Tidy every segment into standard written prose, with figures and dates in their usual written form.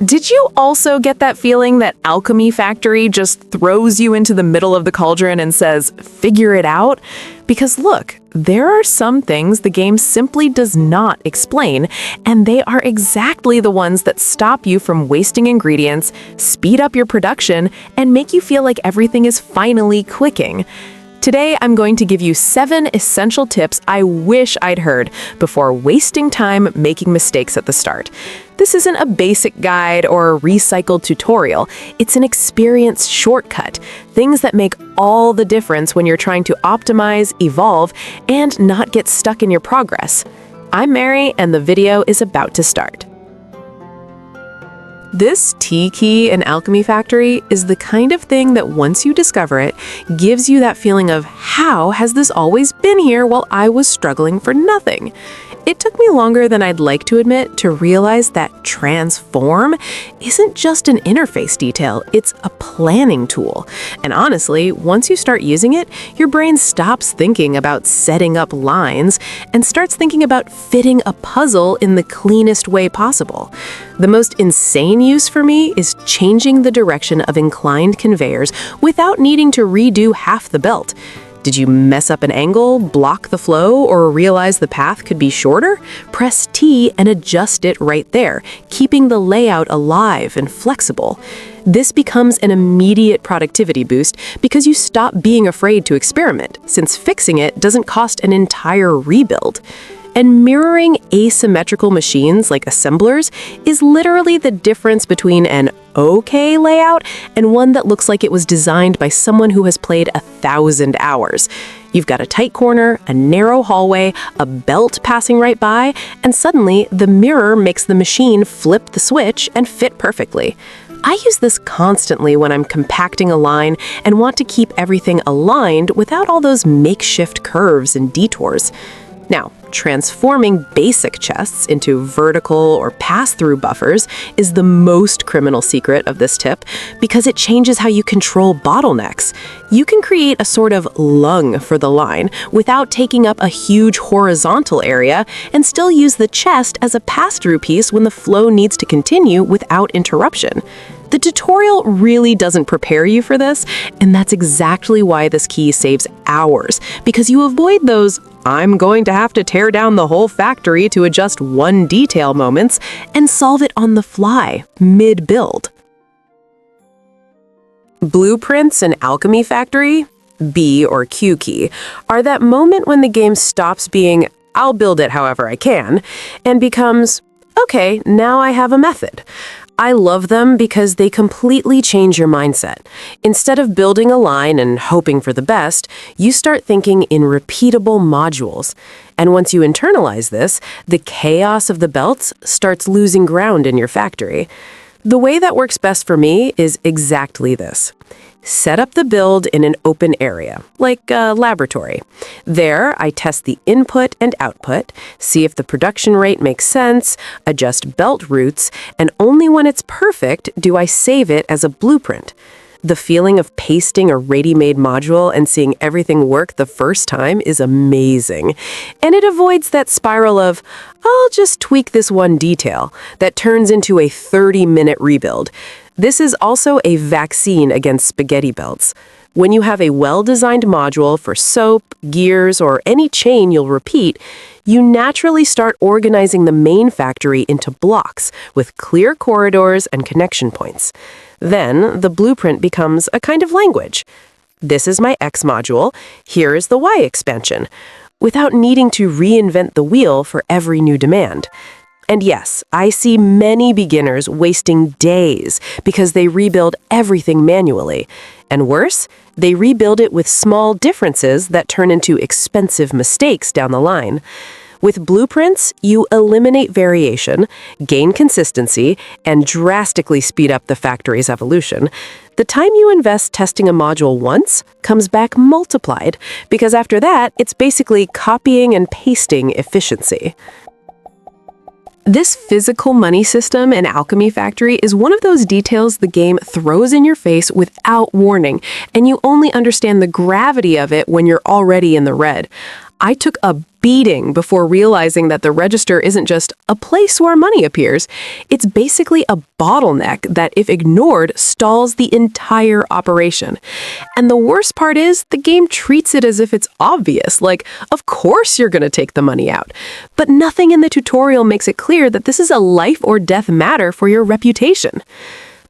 Did you also get that feeling that Alchemy Factory just throws you into the middle of the cauldron and says, figure it out? Because look, there are some things the game simply does not explain, and they are exactly the ones that stop you from wasting ingredients, speed up your production, and make you feel like everything is finally clicking. Today, I'm going to give you 7 essential tips I wish I'd heard before wasting time making mistakes at the start. This isn't a basic guide or a recycled tutorial. It's an experience shortcut, things that make all the difference when you're trying to optimize, evolve, and not get stuck in your progress. I'm Mary, and the video is about to start. This T key in Alchemy Factory is the kind of thing that once you discover it, gives you that feeling of how has this always been here while I was struggling for nothing? It took me longer than I'd like to admit to realize that transform isn't just an interface detail, it's a planning tool. And honestly, once you start using it, your brain stops thinking about setting up lines and starts thinking about fitting a puzzle in the cleanest way possible. The most insane use for me is changing the direction of inclined conveyors without needing to redo half the belt. Did you mess up an angle, block the flow, or realize the path could be shorter? Press T and adjust it right there, keeping the layout alive and flexible. This becomes an immediate productivity boost because you stop being afraid to experiment, since fixing it doesn't cost an entire rebuild. And mirroring asymmetrical machines like assemblers is literally the difference between an okay layout and one that looks like it was designed by someone who has played 1,000 hours. You've got a tight corner, a narrow hallway, a belt passing right by, and suddenly the mirror makes the machine flip the switch and fit perfectly. I use this constantly when I'm compacting a line and want to keep everything aligned without all those makeshift curves and detours. Now, transforming basic chests into vertical or pass-through buffers is the most criminal secret of this tip because it changes how you control bottlenecks. You can create a sort of lung for the line without taking up a huge horizontal area and still use the chest as a pass-through piece when the flow needs to continue without interruption. The tutorial really doesn't prepare you for this, and that's exactly why this key saves hours, because you avoid those "I'm going to have to tear down the whole factory to adjust one detail" moments and solve it on the fly, mid-build. Blueprints in Alchemy Factory, B or Q key, are that moment when the game stops being "I'll build it however I can" and becomes "Okay, now I have a method." I love them because they completely change your mindset. Instead of building a line and hoping for the best, you start thinking in repeatable modules. And once you internalize this, the chaos of the belts starts losing ground in your factory. The way that works best for me is exactly this. Set up the build in an open area, like a laboratory. There, I test the input and output, see if the production rate makes sense, adjust belt routes, and only when it's perfect do I save it as a blueprint. The feeling of pasting a ready-made module and seeing everything work the first time is amazing. And it avoids that spiral of, "I'll just tweak this one detail," that turns into a 30-minute rebuild. This is also a vaccine against spaghetti belts. When you have a well-designed module for soap, gears, or any chain you'll repeat, you naturally start organizing the main factory into blocks with clear corridors and connection points. Then, the blueprint becomes a kind of language. This is my X module, here is the Y expansion, without needing to reinvent the wheel for every new demand. And yes, I see many beginners wasting days because they rebuild everything manually. And worse, they rebuild it with small differences that turn into expensive mistakes down the line. With blueprints, you eliminate variation, gain consistency, and drastically speed up the factory's evolution. The time you invest testing a module once comes back multiplied, because after that, it's basically copying and pasting efficiency. This physical money system in Alchemy Factory is one of those details the game throws in your face without warning, and you only understand the gravity of it when you're already in the red. I took a beating before realizing that the register isn't just a place where money appears. It's basically a bottleneck that, if ignored, stalls the entire operation. And the worst part is, the game treats it as if it's obvious, like, of course you're going to take the money out. But nothing in the tutorial makes it clear that this is a life or death matter for your reputation.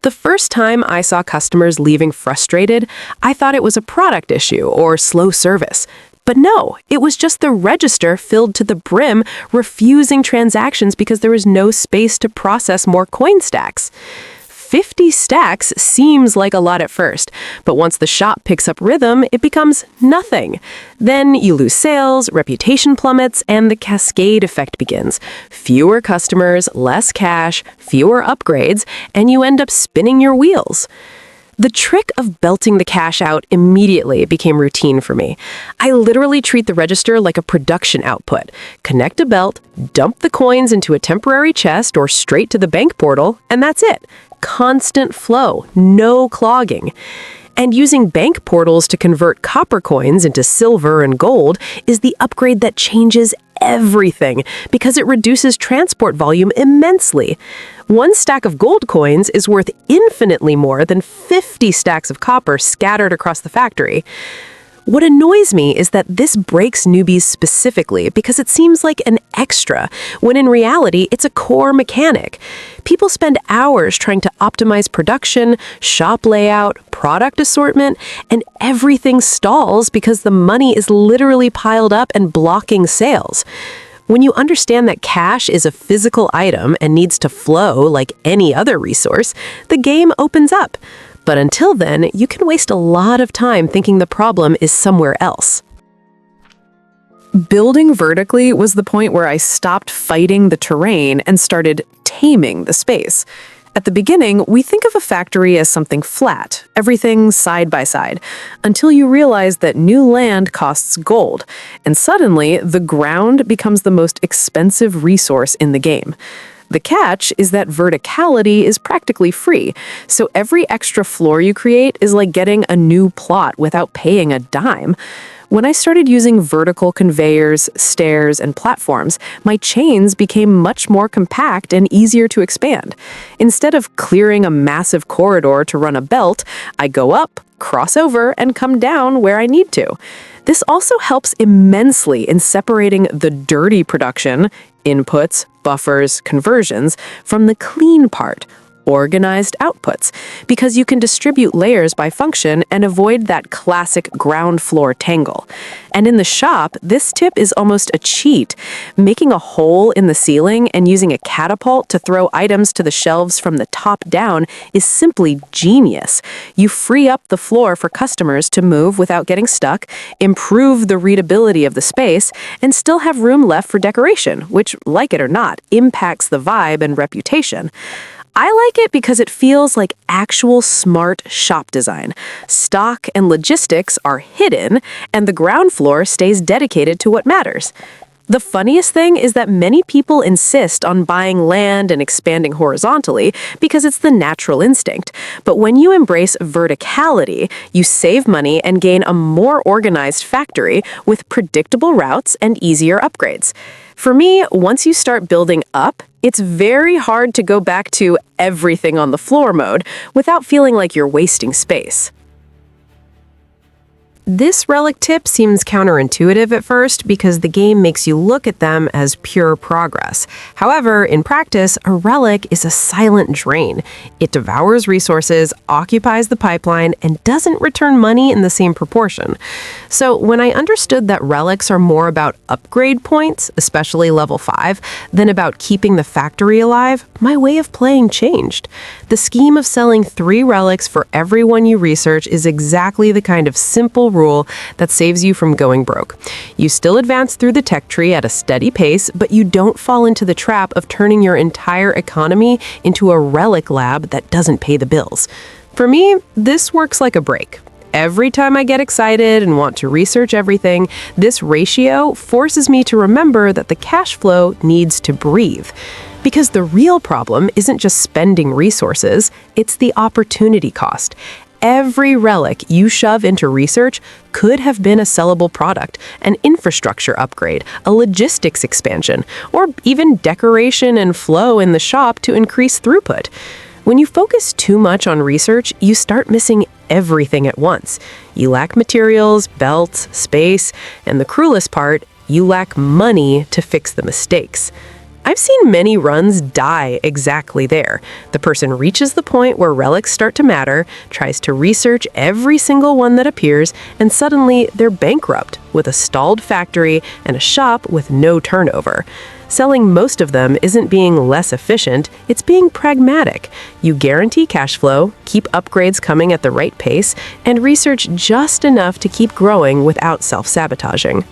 The first time I saw customers leaving frustrated, I thought it was a product issue or slow service. But no, it was just the register filled to the brim, refusing transactions because there was no space to process more coin stacks. 50 stacks seems like a lot at first, but once the shop picks up rhythm, it becomes nothing. Then you lose sales, reputation plummets, and the cascade effect begins. Fewer customers, less cash, fewer upgrades, and you end up spinning your wheels. The trick of belting the cash out immediately became routine for me. I literally treat the register like a production output. Connect a belt, dump the coins into a temporary chest or straight to the bank portal, and that's it. Constant flow, no clogging. And using bank portals to convert copper coins into silver and gold is the upgrade that changes everything because it reduces transport volume immensely. One stack of gold coins is worth infinitely more than 50 stacks of copper scattered across the factory. What annoys me is that this breaks newbies specifically because it seems like an extra, when in reality, it's a core mechanic. People spend hours trying to optimize production, shop layout, product assortment, and everything stalls because the money is literally piled up and blocking sales. When you understand that cash is a physical item and needs to flow like any other resource, the game opens up. But until then, you can waste a lot of time thinking the problem is somewhere else. Building vertically was the point where I stopped fighting the terrain and started taming the space. At the beginning, we think of a factory as something flat, everything side by side, until you realize that new land costs gold, and suddenly the ground becomes the most expensive resource in the game. The catch is that verticality is practically free, so every extra floor you create is like getting a new plot without paying a dime. When I started using vertical conveyors, stairs, and platforms, my chains became much more compact and easier to expand. Instead of clearing a massive corridor to run a belt, I go up, cross over, and come down where I need to. This also helps immensely in separating the dirty production, inputs, buffers, conversions, from the clean part, organized outputs, because you can distribute layers by function and avoid that classic ground floor tangle. And in the shop, this tip is almost a cheat. Making a hole in the ceiling and using a catapult to throw items to the shelves from the top down is simply genius. You free up the floor for customers to move without getting stuck, improve the readability of the space, and still have room left for decoration, which, like it or not, impacts the vibe and reputation. I like it because it feels like actual smart shop design. Stock and logistics are hidden, and the ground floor stays dedicated to what matters. The funniest thing is that many people insist on buying land and expanding horizontally because it's the natural instinct. But when you embrace verticality, you save money and gain a more organized factory with predictable routes and easier upgrades. For me, once you start building up, it's very hard to go back to everything on the floor mode without feeling like you're wasting space. This relic tip seems counterintuitive at first because the game makes you look at them as pure progress. However, in practice, a relic is a silent drain. It devours resources, occupies the pipeline, and doesn't return money in the same proportion. So when I understood that relics are more about upgrade points, especially level 5, than about keeping the factory alive, my way of playing changed. The scheme of selling 3 relics for every one you research is exactly the kind of simple rule that saves you from going broke. You still advance through the tech tree at a steady pace, but you don't fall into the trap of turning your entire economy into a relic lab that doesn't pay the bills. For me, this works like a break. Every time I get excited and want to research everything, this ratio forces me to remember that the cash flow needs to breathe. Because the real problem isn't just spending resources, it's the opportunity cost. every relic you shove into research could have been a sellable product, an infrastructure upgrade, a logistics expansion, or even decoration and flow in the shop to increase throughput. When you focus too much on research, you start missing everything at once. You lack materials, belts, space, and the cruelest part, you lack money to fix the mistakes. I've seen many runs die exactly there. The person reaches the point where relics start to matter, tries to research every single one that appears, and suddenly they're bankrupt with a stalled factory and a shop with no turnover. Selling most of them isn't being less efficient, it's being pragmatic. You guarantee cash flow, keep upgrades coming at the right pace, and research just enough to keep growing without self-sabotaging.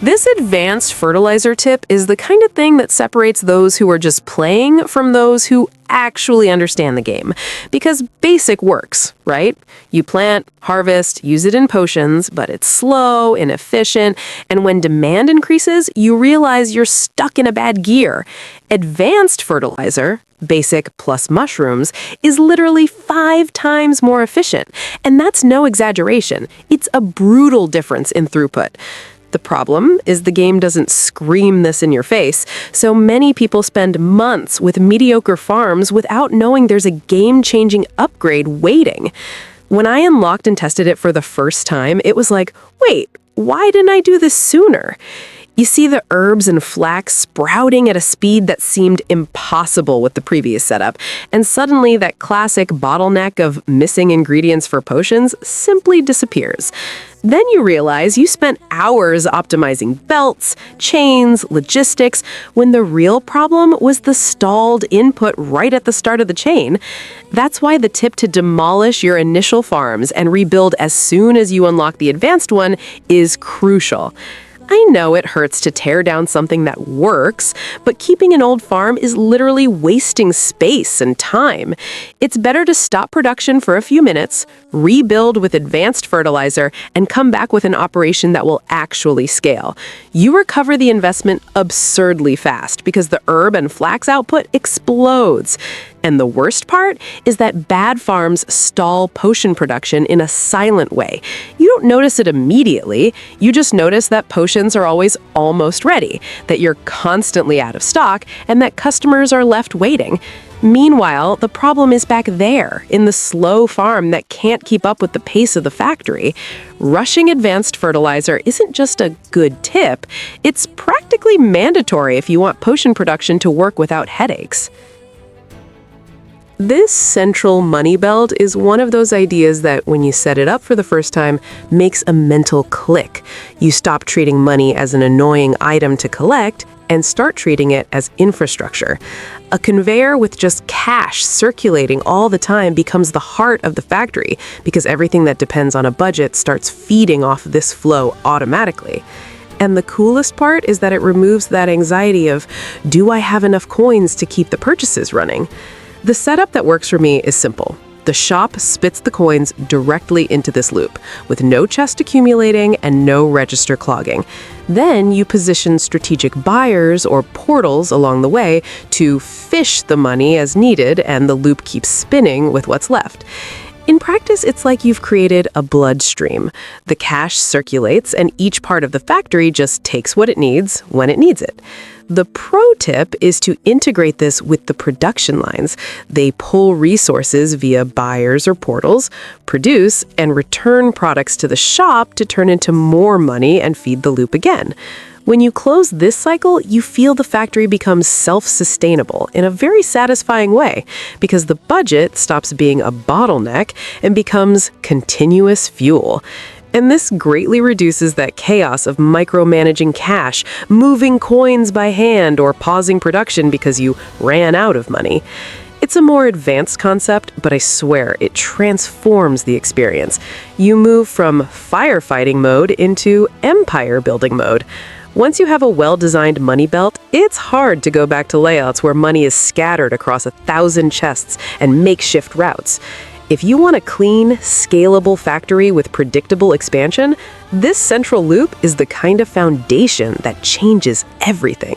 This advanced fertilizer tip is the kind of thing that separates those who are just playing from those who actually understand the game. Because basic works, right? You plant, harvest, use it in potions, but it's slow, inefficient, and when demand increases, you realize you're stuck in a bad gear. Advanced fertilizer, basic plus mushrooms, is literally 5 times more efficient. And that's no exaggeration. It's a brutal difference in throughput. The problem is the game doesn't scream this in your face, so many people spend months with mediocre farms without knowing there's a game-changing upgrade waiting. When I unlocked and tested it for the first time, it was like, wait, why didn't I do this sooner? You see the herbs and flax sprouting at a speed that seemed impossible with the previous setup, and suddenly that classic bottleneck of missing ingredients for potions simply disappears. Then you realize you spent hours optimizing belts, chains, logistics, when the real problem was the stalled input right at the start of the chain. That's why the tip to demolish your initial farms and rebuild as soon as you unlock the advanced one is crucial. I know it hurts to tear down something that works, but keeping an old farm is literally wasting space and time. It's better to stop production for a few minutes, rebuild with advanced fertilizer, and come back with an operation that will actually scale. You recover the investment absurdly fast because the herb and flax output explodes. And the worst part is that bad farms stall potion production in a silent way. You don't notice it immediately, you just notice that potions are always almost ready, that you're constantly out of stock, and that customers are left waiting. Meanwhile, the problem is back there, in the slow farm that can't keep up with the pace of the factory. Rushing advanced fertilizer isn't just a good tip, it's practically mandatory if you want potion production to work without headaches. This central money belt is one of those ideas that, when you set it up for the first time, makes a mental click. You stop treating money as an annoying item to collect and start treating it as infrastructure. A conveyor with just cash circulating all the time becomes the heart of the factory because everything that depends on a budget starts feeding off this flow automatically. And the coolest part is that it removes that anxiety of, do I have enough coins to keep the purchases running? The setup that works for me is simple. The shop spits the coins directly into this loop, with no chest accumulating and no register clogging. Then you position strategic buyers or portals along the way to fish the money as needed, and the loop keeps spinning with what's left. In practice, it's like you've created a bloodstream. The cash circulates, and each part of the factory just takes what it needs when it needs it. The pro tip is to integrate this with the production lines. They pull resources via buyers or portals, produce and return products to the shop to turn into more money and feed the loop again. When you close this cycle, you feel the factory becomes self-sustainable in a very satisfying way because the budget stops being a bottleneck and becomes continuous fuel. And this greatly reduces that chaos of micromanaging cash, moving coins by hand, or pausing production because you ran out of money. It's a more advanced concept, but I swear it transforms the experience. You move from firefighting mode into empire building mode. Once you have a well-designed money belt, it's hard to go back to layouts where money is scattered across 1,000 chests and makeshift routes. If you want a clean, scalable factory with predictable expansion, this central loop is the kind of foundation that changes everything.